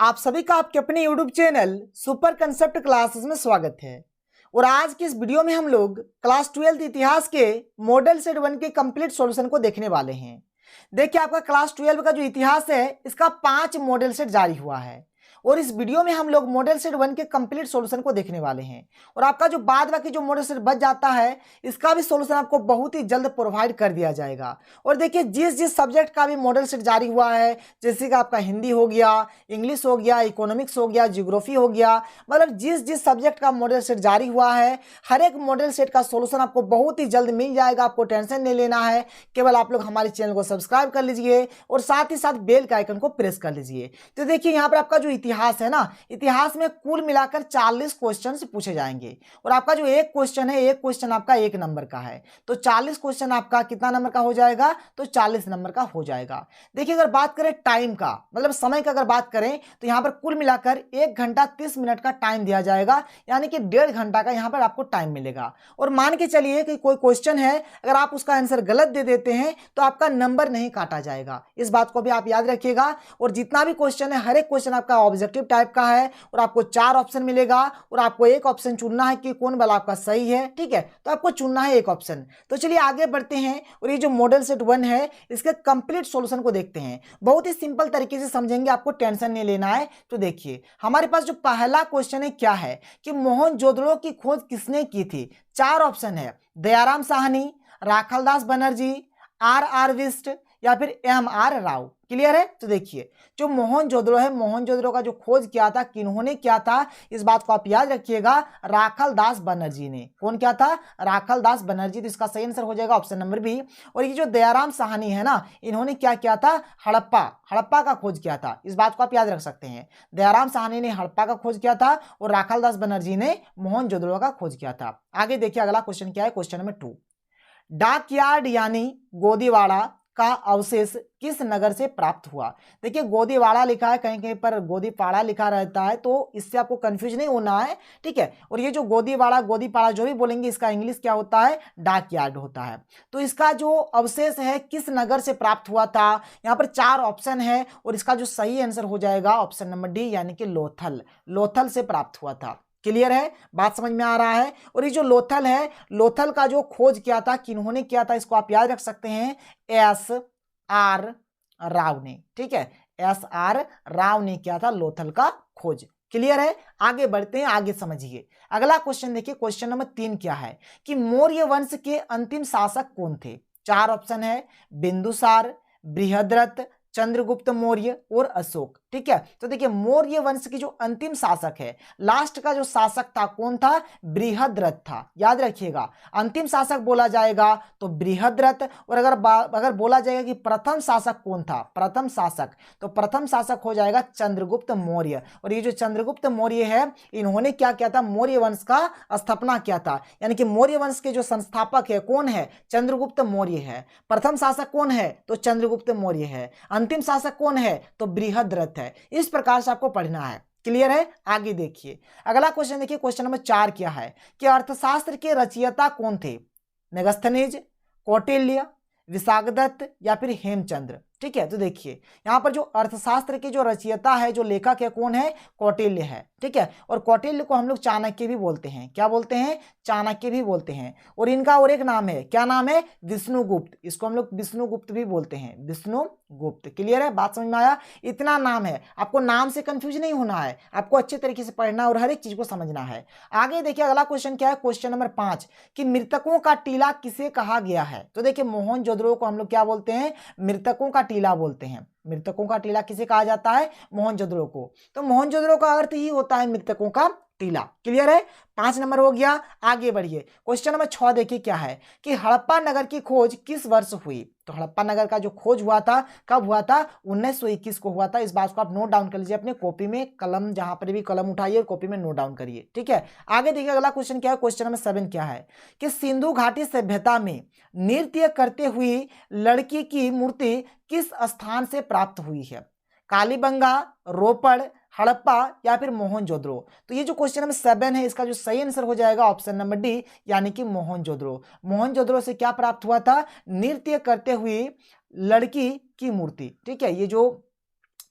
आप सभी का आपके अपने YouTube channel super concept classes में स्वागत है। और आज की इस वीडियो में हम लोग क्लास 12 इतिहास के मॉडल सेट 1 के कंप्लीट सॉल्यूशन को देखने वाले हैं। देखिए, आपका क्लास 12 का जो इतिहास है इसका 5 मॉडल सेट जारी हुआ है और इस वीडियो में हम लोग मॉडल सेट 1 के कंप्लीट सॉल्यूशन को देखने वाले हैं। और आपका जो बाद बाकी जो मॉडल सेट बच जाता है इसका भी सॉल्यूशन आपको बहुत ही जल्द प्रोवाइड कर दिया जाएगा। और देखिए, जिस सब्जेक्ट का भी मॉडल सेट जारी हुआ है, जैसे कि आपका हिंदी हो गया, इंग्लिश हो गया, इकोनॉमिक्स हो गया, ज्योग्राफी हो गया, मतलब जिस सब्जेक्ट का मॉडल सेट जारी हुआ है हर एक मॉडल सेट का सॉल्यूशन आपको बहुत ही जल्द मिल जाएगा। आपको टेंशन नहीं लेना है, केवल आप लोग हमारे चैनल को सब्सक्राइब कर लीजिए और साथ ही साथ बेल का आइकन को प्रेस कर लीजिए। तो देखिए, यहाँ पर आपका जो इतिहास है ना, इतिहास में कुल मिलाकर 40 क्वेश्चन पूछे जाएंगे और आपका जो एक क्वेश्चन है, एक क्वेश्चन आपका 1 नंबर का है। तो 40 क्वेश्चन आपका कितना नंबर का हो जाएगा? तो 40 नंबर का हो जाएगा। देखिए, अगर बात करें टाइम का, मतलब समय का अगर बात करें तो यहाँ पर कुल मिलाकर 1 घंटा 30 मिनट का टाइम दिया जाएगा, यानी कि 1.5 घंटा का यहाँ पर आपको टाइम मिलेगा। और मान के चलिए कि कोई क्वेश्चन है, अगर आप उसका आंसर गलत दे देते हैं तो आपका नंबर नहीं काटा जाएगा। इस बात को भी आप याद रखिएगा। और जितना भी क्वेश्चन है हर एक क्वेश्चन आपका ऑब्जेक्टिव टाइप का है और आपको 4 ऑप्शन मिलेगा और आपको एक ऑप्शन चुनना है कि कौन वाला आपका सही है। ठीक है, तो आपको चुनना है एक ऑप्शन। तो चलिए आगे बढ़ते हैं और ये जो मॉडल सेट 1 है इसके कंप्लीट सॉल्यूशन को देखते हैं। बहुत ही सिंपल तरीके से समझेंगे, आपको टेंशन नहीं लेना है। तो देखिए, हमारे पास जो पहला क्वेश्चन है क्या है कि मोहनजोदड़ो की खोज किसने की थी? 4 ऑप्शन है, दयाराम साहनी, राखालदास बनर्जी, आर विस्ट या फिर एम.आर. राव। क्लियर है? तो देखिए, जो मोहनजोदड़ो है, मोहनजोदड़ो का जो खोज किया था किन्होंने किया था, इस बात को आप याद रखिएगा, राखालदास बनर्जी ने। कौन किया था? राखालदास बनर्जी। तो इसका सही आंसर हो जाएगा ऑप्शन नंबर बी। और ये जो दयाराम साहनी है ना, इन्होंने क्या किया था? हड़प्पा का खोज किया था। इस बात को आप याद रख सकते हैं, दयाराम साहनी ने हड़प्पा का खोज किया था और राखालदास बनर्जी ने मोहनजोदड़ो का खोज किया था। आगे देखिए, अगला क्वेश्चन क्या है, क्वेश्चन नंबर 2। डाकयार्ड यानी गोदीवाड़ा का अवशेष किस नगर से प्राप्त हुआ? देखिए, गोदीवाड़ा लिखा है, कहीं कहीं पर गोदीपाड़ा लिखा रहता है, तो इससे आपको कंफ्यूज नहीं होना है। ठीक है, और ये जो गोदीवाड़ा गोदीपाड़ा जो भी बोलेंगे इसका इंग्लिश क्या होता है? डाकयार्ड होता है। तो इसका जो अवशेष है किस नगर से प्राप्त हुआ था? यहाँ पर 4 ऑप्शन है और इसका जो सही आंसर हो जाएगा ऑप्शन नंबर डी, यानी कि लोथल से प्राप्त हुआ था। क्लियर है? बात समझ में आ रहा है? और ये जो लोथल है, लोथल का जो खोज किया था किन्होंने किया था, इसको आप याद रख सकते हैं, एस.आर. राव ने। ठीक है, एस.आर. राव ने किया था लोथल का खोज। क्लियर है? आगे बढ़ते हैं, आगे समझिए। अगला क्वेश्चन देखिए, क्वेश्चन नंबर 3 क्या है कि मौर्य वंश के अंतिम शासक कौन थे? 4 ऑप्शन है, बिंदुसार, बृहद्रथ, चंद्रगुप्त मौर्य और अशोक। ठीक है, तो देखिए, मौर्य वंश की जो अंतिम शासक है, लास्ट का जो शासक था कौन था? बृहद्रथ था। याद रखिएगा, अंतिम शासक बोला जाएगा तो बृहद्रथ। और अगर बोला जाएगा कि प्रथम शासक कौन था, प्रथम शासक, तो प्रथम शासक हो जाएगा चंद्रगुप्त मौर्य। और ये जो चंद्रगुप्त मौर्य है, इन्होंने क्या किया था? मौर्य वंश का स्थापना किया था, यानी कि मौर्य वंश के जो संस्थापक है कौन है? चंद्रगुप्त मौर्य है। प्रथम शासक कौन है? तो चंद्रगुप्त मौर्य है। अंतिम शासक कौन है? तो बृहद्रथ है। इस प्रकार से आपको पढ़ना है। क्लियर है? आगे देखिए, अगला क्वेश्चन देखिए, क्वेश्चन नंबर 4 क्या है कि अर्थशास्त्र के रचयिता कौन थे? मेगस्थनीज, कौटिल्य, विशाखदत्त या फिर हेमचंद्र। ठीक है, तो देखिए, यहां पर जो अर्थशास्त्र के जो रचयिता है, जो लेखक है, कौन है? कौटिल्य है। ठीक है, और कौटिल्य को हम लोग चाणक्य भी बोलते हैं। क्या बोलते हैं? चाणक्य भी बोलते हैं। और इनका और एक नाम है, क्या नाम है? विष्णुगुप्त। इसको हम लोग विष्णुगुप्त भी बोलते हैं, विष्णुगुप्त। क्लियर है? बात समझ में आया? इतना नाम है, आपको नाम से कंफ्यूज नहीं होना है, आपको अच्छे तरीके से पढ़ना और हर एक चीज को समझना है। आगे देखिए, अगला क्वेश्चन क्या है, क्वेश्चन नंबर 5 कि मृतकों का टीला किसे कहा गया है? तो देखिए, मोहनजोदड़ो को हम लोग क्या बोलते हैं? मृतकों का टीला बोलते हैं। मृतकों का टीला किसे कहा जाता है? मोहनजोदड़ो को। तो मोहनजोदड़ो का अर्थ ही होता है मृतकों का टीला। क्लियर है? 5 नंबर हो गया। आगे बढ़िए, क्वेश्चन नंबर 6 देखिए क्या है कि हड़प्पा नगर की खोज किस वर्ष हुई? तो हड़प्पा नगर का जो खोज हुआ था कब हुआ था? 1921 को हुआ था। इस बात को आप नोट डाउन कर लीजिए अपने कॉपी में, कलम जहां पर भी कलम उठाइए और कॉपी में नोट डाउन करिए। ठीक है, आगे देखिए, अगला क्वेश्चन क्या है, क्वेश्चन नंबर 7 क्या है कि सिंधु घाटी सभ्यता में नृत्य करते हुए लड़की की मूर्ति किस स्थान से प्राप्त हुई है? कालीबंगा, रोपड़, हड़प्पा या फिर मोहनजोदड़ो। तो ये जो क्वेश्चन नंबर 7 है, इसका जो सही आंसर हो जाएगा ऑप्शन नंबर डी, यानी कि मोहनजोदड़ो। मोहनजोदड़ो से क्या प्राप्त हुआ था? नृत्य करते हुए लड़की की मूर्ति। ठीक है, ये जो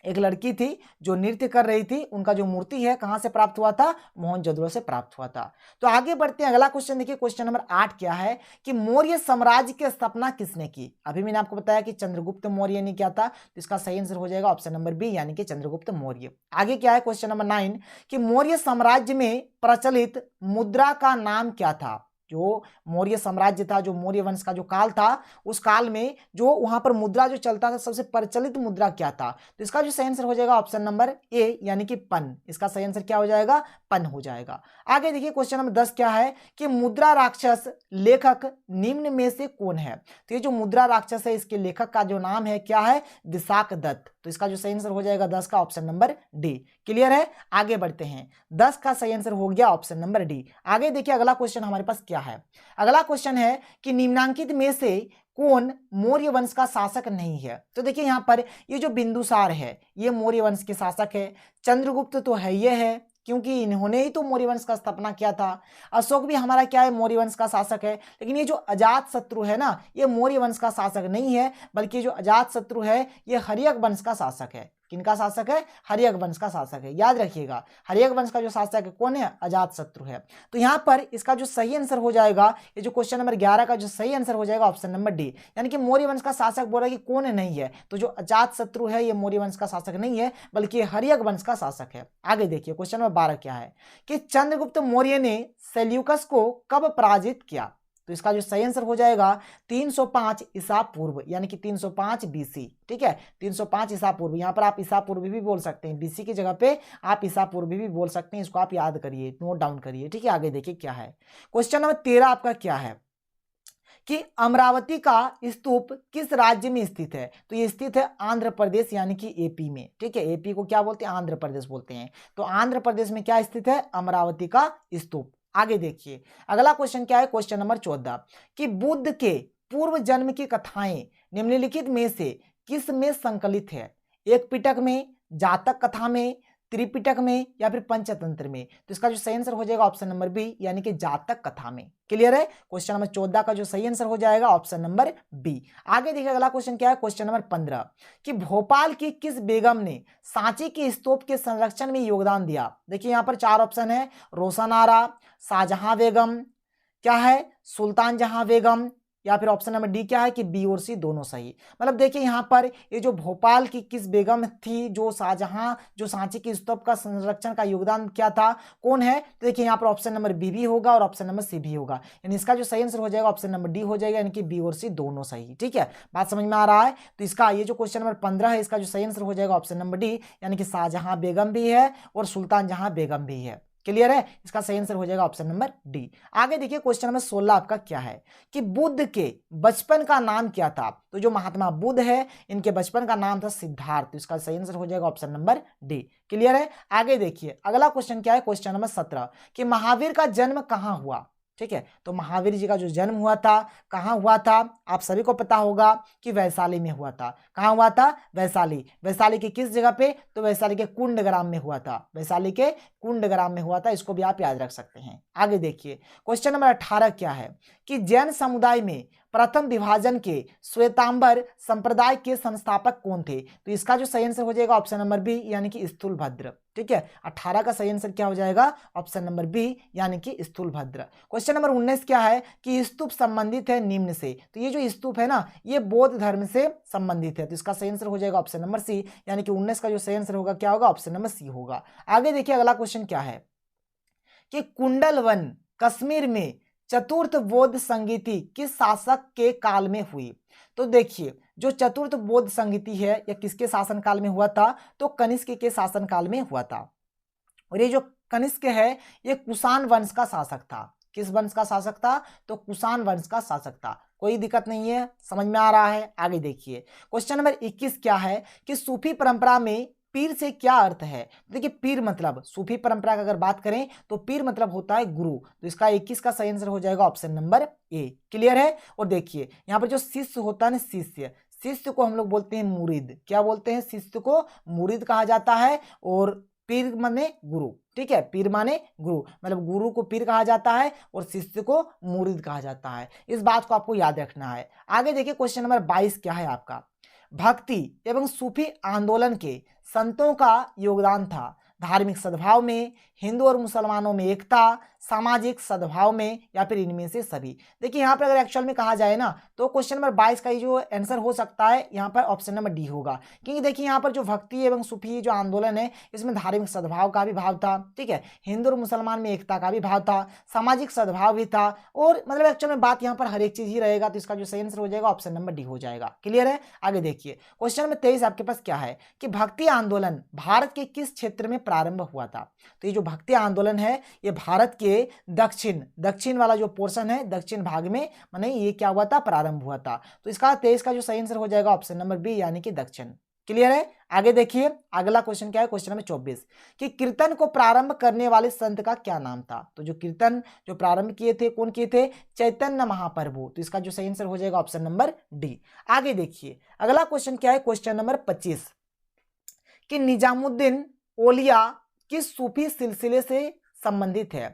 एक लड़की थी जो नृत्य कर रही थी, उनका जो मूर्ति है कहां से प्राप्त हुआ था, मोहनजोदड़ो से प्राप्त हुआ था। तो आगे बढ़ते हैं, अगला क्वेश्चन देखिए, क्वेश्चन नंबर 8 क्या है कि मौर्य साम्राज्य की स्थापना किसने की। अभी मैंने आपको बताया कि चंद्रगुप्त मौर्य ने किया था, तो इसका सही आंसर हो जाएगा ऑप्शन नंबर बी यानी कि चंद्रगुप्त मौर्य। आगे क्या है क्वेश्चन नंबर 9 कि मौर्य साम्राज्य में प्रचलित मुद्रा का नाम क्या था। जो मौर्य साम्राज्य था, जो मौर्य वंश का जो काल था, उस काल में जो वहां पर मुद्रा जो चलता था, सबसे प्रचलित मुद्रा क्या था। तो इसका जो सही आंसर हो जाएगा ऑप्शन नंबर ए यानी कि पन। इसका सही आंसर क्या हो जाएगा, पन हो जाएगा। आगे देखिए क्वेश्चन नंबर 10 क्या है कि मुद्रा राक्षस लेखक निम्न में से कौन है। तो ये जो मुद्रा राक्षस है, इसके लेखक का जो नाम है क्या है, विशाख दत्त। तो इसका जो सही आंसर हो जाएगा 10 का ऑप्शन नंबर डी। क्लियर है, आगे बढ़ते हैं। 10 का सही आंसर हो गया ऑप्शन नंबर डी। आगे देखिए अगला क्वेश्चन हमारे पास क्या है। अगला क्वेश्चन है कि निम्नांकित में से कौन मौर्य वंश का शासक नहीं है। तो देखिए यहां पर ये जो बिंदुसार है, ये मौर्य वंश के शासक है। चंद्रगुप्त तो है, ये है क्योंकि इन्होंने ही तो मौर्य वंश का स्थापना किया था। अशोक भी हमारा क्या है, मौर्य वंश का शासक है। लेकिन ये जो अजात शत्रु है ना, ये मौर्य वंश का शासक नहीं है, बल्कि जो अजात शत्रु है ये हर्यक वंश का शासक है। किनका शासक है, हर्यक वंश का शासक है। याद रखिएगा, हर्यक वंश का जो शासक है कौन है, अजात शत्रु है। तो यहां पर इसका जो सही आंसर हो जाएगा, ये जो क्वेश्चन नंबर 11 का जो सही आंसर हो जाएगा ऑप्शन नंबर डी, यानी कि मौर्य वंश का शासक बोल रहा है कि कौन नहीं है। तो जो अजात शत्रु है ये मौर्य वंश का शासक नहीं है, बल्कि हर्यक वंश का शासक है। आगे देखिए क्वेश्चन नंबर 12 क्या है कि चंद्रगुप्त मौर्य ने सेल्यूकस को कब पराजित किया। तो इसका जो सही आंसर हो जाएगा 305 ईसा पूर्व यानी कि 305 बीसी। ठीक है, 305 ईसा पूर्व। यहां पर आप ईसा पूर्व भी बोल सकते हैं, बीसी की जगह पे आप ईसा पूर्व भी बोल सकते हैं। इसको आप याद करिए, नोट डाउन करिए। ठीक है, आगे देखिए क्या है क्वेश्चन नंबर 13 आपका क्या है कि अमरावती का स्तूप किस राज्य में स्थित है। तो ये स्थित है आंध्र प्रदेश यानी कि एपी में। ठीक है, एपी को क्या बोलते हैं, आंध्र प्रदेश बोलते हैं। तो आंध्र प्रदेश में क्या स्थित है, अमरावती का स्तूप। आगे देखिए अगला क्वेश्चन क्या है, क्वेश्चन नंबर 14 कि बुद्ध के पूर्व जन्म की कथाएं निम्नलिखित में से किस में संकलित है। एक पिटक में, जातक कथा में, त्रिपिटक में या फिर पंचतंत्र में। तो इसका जो सही आंसर हो जाएगा ऑप्शन नंबर बी यानी कि जातक कथा में। क्लियर है, क्वेश्चन नंबर 14 का जो सही आंसर हो जाएगा ऑप्शन नंबर बी। आगे देखिए अगला क्वेश्चन क्या है, क्वेश्चन नंबर 15 कि भोपाल की किस बेगम ने सांची के स्तूप के संरक्षण में योगदान दिया। देखिए यहां पर 4 ऑप्शन है, रोशन आरा, शाहजहां बेगम, क्या है सुल्तान जहां बेगम, या फिर ऑप्शन नंबर डी क्या है कि बी और सी दोनों सही। मतलब देखिए यहां पर ये जो भोपाल की किस बेगम थी जो शाहजहां जो सांची के स्तूप का संरक्षण का योगदान किया था, कौन है। तो देखिए यहां पर ऑप्शन नंबर बी भी होगा और ऑप्शन नंबर सी भी होगा, यानी इसका जो सही आंसर हो जाएगा ऑप्शन नंबर डी हो जाएगा, यानी कि बी और सी दोनों सही। ठीक है, बात समझ में आ रहा है। तो इसका ये जो क्वेश्चन नंबर 15 है, इसका जो सही आंसर हो जाएगा ऑप्शन नंबर डी, यानी कि शाहजहां बेगम भी है और सुल्तान जहां बेगम भी है। क्लियर है, इसका सही आंसर हो जाएगा ऑप्शन नंबर डी। आगे देखिए क्वेश्चन नंबर 16 आपका क्या है कि बुद्ध के बचपन का नाम क्या था। तो जो महात्मा बुद्ध है इनके बचपन का नाम था सिद्धार्थ। तो इसका सही आंसर हो जाएगा ऑप्शन नंबर डी। क्लियर है, आगे देखिए अगला क्वेश्चन क्या है, क्वेश्चन नंबर 17 कि महावीर का जन्म कहां हुआ। ठीक है, तो महावीर जी का जो जन्म हुआ था कहां हुआ था, आप सभी को पता होगा कि वैशाली में हुआ था। कहां हुआ था, वैशाली। वैशाली की किस जगह पे, तो वैशाली के कुंडग्राम में हुआ था। वैशाली के कुंडग्राम में हुआ था, इसको भी आप याद रख सकते हैं। आगे देखिए क्वेश्चन नंबर 18 क्या है कि जैन समुदाय में प्रथम विभाजन के श्वेतांबर संप्रदाय के संस्थापक कौन थे। तो इसका जो सही आंसर हो जाएगा ऑप्शन नंबर बी यानी कि स्थूलभद्र। ठीक है, 18 का सही आंसर क्या हो जाएगा, ऑप्शन नंबर बी यानी कि स्थूलभद्र। क्वेश्चन नंबर 19 क्या है कि स्तूप संबंधित है निम्न से। तो ये जो स्तूप है ना, ये बौद्ध धर्म से संबंधित है। तो इसका सही आंसर हो जाएगा ऑप्शन नंबर सी, यानी कि 19 का जो सही आंसर होगा क्या होगा, ऑप्शन नंबर सी होगा। आगे देखिए अगला क्वेश्चन क्या है कि कुंडलवन कश्मीर में चतुर्थ बौद्ध संगीति किस शासक के काल में हुई। तो देखिए जो चतुर्थ बौद्ध संगीति है यह किसके शासन काल में हुआ था, तो कनिष्क के शासन काल में हुआ था। और ये जो कनिष्क है ये कुषाण वंश का शासक था। किस वंश का शासक था, तो कुषाण वंश का शासक था। कोई दिक्कत नहीं है, समझ में आ रहा है। आगे देखिए क्वेश्चन नंबर 21 क्या है कि सूफी परंपरा में पीर से क्या अर्थ है। देखिए पीर मतलब सूफी परंपरा का अगर बात करें तो पीर मतलब होता है गुरु। तो इसका 21 का सही आंसर हो जाएगा ऑप्शन नंबर ए। क्लियर है, और देखिए यहाँ पर जो शिष्य होता है ना, शिष्य को हम लोग बोलते हैं मुरीद। क्या बोलते हैं, शिष्य को मुरीद कहा जाता है। और पीर माने गुरु। ठीक है, पीर माने गुरु, मतलब गुरु को पीर कहा जाता है और शिष्य को मुरीद कहा जाता है। इस बात को आपको याद रखना है। आगे देखिए क्वेश्चन नंबर 22 क्या है आपका, भक्ति एवं सूफी आंदोलन के संतों का योगदान था? धार्मिक सद्भाव में, हिंदू और मुसलमानों में एकता, सामाजिक सद्भाव में, या फिर इनमें से सभी। देखिए यहाँ पर अगर एक्चुअल में कहा जाए ना तो क्वेश्चन नंबर 22 का जो आंसर हो सकता है यहाँ पर ऑप्शन नंबर डी होगा, क्योंकि देखिए यहाँ पर जो भक्ति एवं सूफी जो आंदोलन है इसमें धार्मिक सद्भाव का भी भाव था, ठीक है, हिंदू और मुसलमान में एकता का भी भाव था, सामाजिक सद्भाव भी था, और मतलब एक्चुअल में बात यहाँ पर हर एक चीज ही रहेगा, तो इसका जो सही आंसर हो जाएगा ऑप्शन नंबर डी हो जाएगा। क्लियर है? आगे देखिए क्वेश्चन नंबर 23 आपके पास क्या है कि भक्ति आंदोलन भारत के किस क्षेत्र में प्रारंभ हुआ था? तो ये जो भक्ति आंदोलन है ये भारत के दक्षिण वाला जो पोर्शन है, दक्षिण भाग में माने ये क्या हुआ था, प्रारंभ हुआ था। तो इसका 23 का जो सही आंसर हो जाएगा ऑप्शन नंबर बी यानी कि दक्षिण। क्लियर है? आगे देखिए अगला क्वेश्चन क्या है, क्वेश्चन नंबर 24 कि कीर्तन को प्रारंभ करने वाले संत का क्या नाम था? तो जो कीर्तन जो प्रारंभ किए थे कौन किए थे? चैतन्य महाप्रभु। तो इसका जो सही आंसर हो जाएगा ऑप्शन नंबर डी। आगे देखिए अगला क्वेश्चन क्या है, क्वेश्चन नंबर 25 कि निजामुद्दीन औलिया किस सूफी सिलसिले से संबंधित है?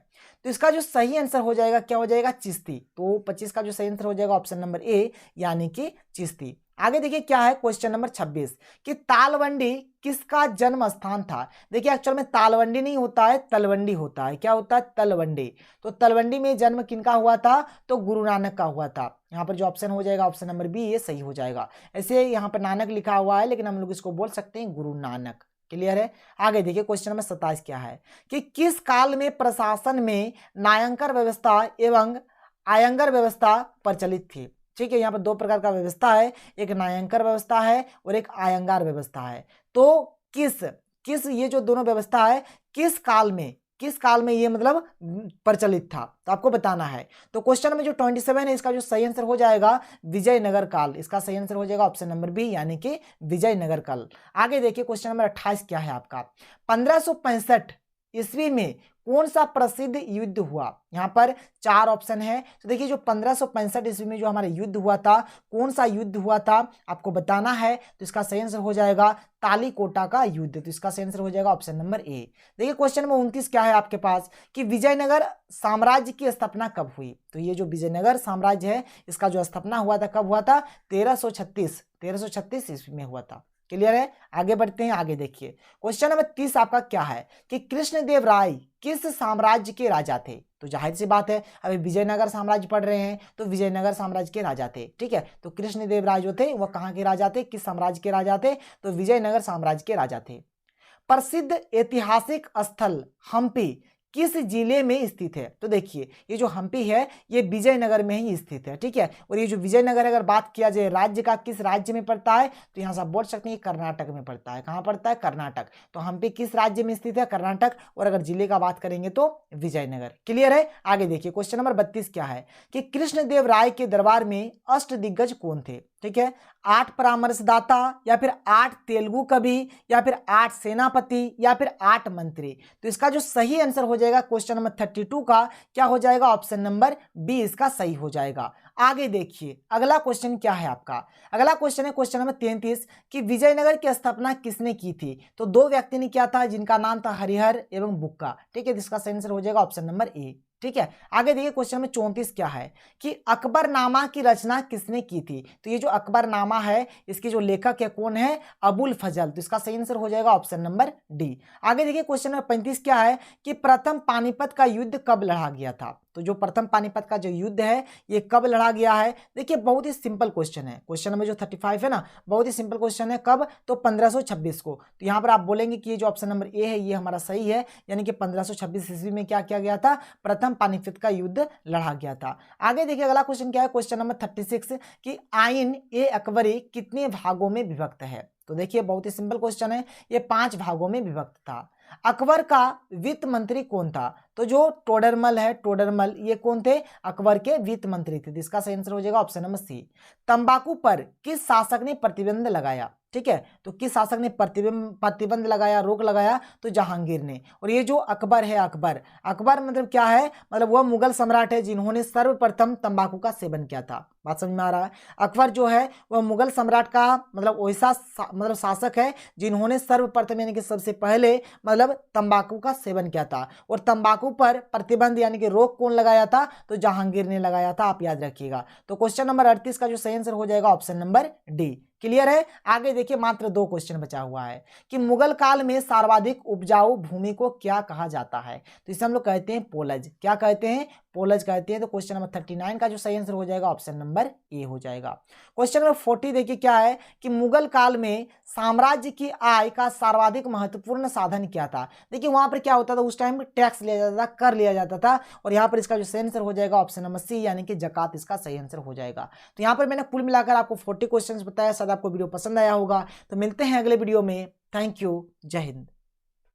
तो इसका जो सही आंसर हो जाएगा क्या हो जाएगा? चिश्ती। तो 25 का जो सही आंसर हो जाएगा ऑप्शन नंबर ए यानी कि चिश्ती। आगे देखिए क्या है, क्वेश्चन नंबर 26 कि तालवंडी किसका जन्म स्थान था? देखिए एक्चुअल में तालवंडी नहीं होता है, तलवंडी होता है। क्या होता है? तलवंडी। तो तलवंडी में जन्म किनका हुआ था? तो गुरु नानक का हुआ था। यहाँ पर जो ऑप्शन हो जाएगा ऑप्शन नंबर बी ये सही हो जाएगा। ऐसे यहाँ पर नानक लिखा हुआ है लेकिन हम लोग इसको बोल सकते हैं गुरु नानक। क्लियर है? आगे देखिए क्वेश्चन नंबर 27 क्या है कि किस काल में प्रशासन में नायंकर व्यवस्था एवं आयंगर व्यवस्था प्रचलित थी? ठीक है, यहाँ पर दो प्रकार का व्यवस्था है, एक नायंकर व्यवस्था है और एक आयंगार व्यवस्था है। तो किस ये जो दोनों व्यवस्था है किस काल में ये मतलब प्रचलित था, तो आपको बताना है। तो क्वेश्चन में जो 27 है इसका जो सही आंसर हो जाएगा विजयनगर काल। इसका सही आंसर हो जाएगा ऑप्शन नंबर बी यानी कि विजयनगर काल। आगे देखिए क्वेश्चन नंबर 28 क्या है आपका, 1565 ईस्वी में कौन सा प्रसिद्ध युद्ध हुआ? यहाँ पर 4 ऑप्शन है। तो देखिए जो 1565 ईस्वी में जो हमारा युद्ध हुआ था, कौन सा युद्ध हुआ था आपको बताना है। तो इसका सही आंसर हो जाएगा तालीकोटा का युद्ध। तो इसका सही आंसर हो जाएगा ऑप्शन नंबर ए। देखिए क्वेश्चन नंबर 29 क्या है आपके पास कि विजयनगर साम्राज्य की स्थापना कब हुई? तो ये जो विजयनगर साम्राज्य है इसका जो स्थापना हुआ था कब हुआ था? 1336 ईस्वी में हुआ था। क्लियर है? आगे बढ़ते हैं। आगे देखिए क्वेश्चन नंबर 30 आपका क्या है कि कृष्णदेव राय किस साम्राज्य के राजा थे? तो जाहिर सी बात है अभी विजयनगर साम्राज्य पढ़ रहे हैं तो विजयनगर साम्राज्य के राजा थे। ठीक है, तो कृष्णदेव राय जो थे वह कहाँ के राजा थे, किस साम्राज्य के राजा थे? तो विजयनगर साम्राज्य के राजा थे। प्रसिद्ध ऐतिहासिक स्थल हम्पी किस जिले में स्थित है? तो देखिए ये जो हम्पी है ये विजयनगर में ही स्थित है। ठीक है, और ये जो विजयनगर अगर बात किया जाए राज्य का, किस राज्य में पड़ता है? तो यहाँ से आप बोल सकते हैं कर्नाटक में पड़ता है। कहाँ पड़ता है? कर्नाटक। तो हम्पी किस राज्य में स्थित है? कर्नाटक। और अगर जिले का बात करेंगे तो विजयनगर। क्लियर है? आगे देखिए क्वेश्चन नंबर 32 क्या है कि कृष्णदेव राय के दरबार में अष्ट दिग्गज कौन थे? ठीक है, 8 परामर्शदाता या फिर 8 तेलुगु कवि या फिर 8 सेनापति या फिर 8 मंत्री। तो इसका जो सही आंसर हो जाएगा क्वेश्चन नंबर 32 का क्या हो जाएगा? ऑप्शन नंबर बी इसका सही हो जाएगा। आगे देखिए अगला क्वेश्चन क्या है आपका, अगला क्वेश्चन है क्वेश्चन नंबर 33 कि विजयनगर की स्थापना किसने की थी? तो 2 व्यक्ति ने किया था जिनका नाम था हरिहर एवं बुक्का। ठीक है, इसका सही आंसर हो जाएगा ऑप्शन नंबर ए। ठीक है, आगे देखिए क्वेश्चन नंबर 34 क्या है कि अकबरनामा की रचना किसने की थी? तो ये जो अकबरनामा है इसके जो लेखक है कौन है? अबुल फजल। तो इसका सही आंसर हो जाएगा ऑप्शन नंबर डी। आगे देखिए क्वेश्चन नंबर 35 क्या है कि प्रथम पानीपत का युद्ध कब लड़ा गया था? तो जो प्रथम पानीपत का जो युद्ध है ये कब लड़ा गया है? देखिए बहुत ही सिंपल क्वेश्चन है। क्वेश्चन नंबर जो 35 है ना बहुत ही सिंपल क्वेश्चन है। कब? तो 1526 को। तो यहाँ पर आप बोलेंगे कि ये जो ऑप्शन नंबर ए है ये हमारा सही है, यानी कि 1526 ईस्वी में क्या किया गया था? प्रथम पानीपत का युद्ध लड़ा गया था। आगे देखिए अगला क्वेश्चन क्या है क्वेश्चन नंबर 36 कि आइन ए अकबरी कितने भागों में विभक्त है? तो देखिए बहुत ही सिंपल क्वेश्चन है, ये 5 भागों में विभक्त था। अकबर का वित्त मंत्री कौन था? तो जो टोडरमल है, टोडरमल ये कौन थे? अकबर के वित्त मंत्री थे। इसका सही आंसर हो जाएगा ऑप्शन नंबर सी। तंबाकू पर किस शासक ने प्रतिबंध लगाया? ठीक है, तो किस शासक ने प्रतिबंध लगाया, रोक लगाया? तो जहांगीर ने। और ये जो अकबर है, अकबर मतलब क्या है? मतलब वह मुगल सम्राट है जिन्होंने सर्वप्रथम तंबाकू का सेवन किया था। बात समझ में आ रहा है? अकबर जो है वह मुगल सम्राट का मतलब वैसा मतलब शासक है जिन्होंने सर्वप्रथम यानी कि सबसे पहले मतलब तंबाकू का सेवन किया था। और तंबाकू पर प्रतिबंध यानी कि रोक कौन लगाया था? तो जहांगीर ने लगाया था, आप याद रखिएगा। तो क्वेश्चन नंबर 38 का जो सही आंसर हो जाएगा ऑप्शन नंबर डी। क्लियर है। आगे देखिए मात्र 2 क्वेश्चन बचा हुआ है कि मुगल काल में सर्वाधिक उपजाऊ भूमि को क्या कहा जाता है, तो इसे हम लोग कहते हैं पोलज। क्या कहते हैं? पोलज कहते हैं। तो क्वेश्चन नंबर 39 का जो सही आंसर हो जाएगा ऑप्शन नंबर ए हो जाएगा। क्वेश्चन नंबर 40 देखिए क्या है कि मुगल काल में साम्राज्य की आय का सर्वाधिक महत्वपूर्ण साधन क्या था। देखिए वहां पर क्या होता था, उस टाइम टैक्स लिया जाता था, कर लिया जाता था, और यहाँ पर इसका जो सही आंसर हो जाएगा ऑप्शन नंबर सी यानी कि ज़कात इसका सही आंसर हो जाएगा। तो यहाँ पर मैंने कुल मिलाकर आपको 40 क्वेश्चंस बताया। शायद आपको वीडियो पसंद आया होगा। तो मिलते हैं अगले वीडियो में। Thank you. जय हिंद।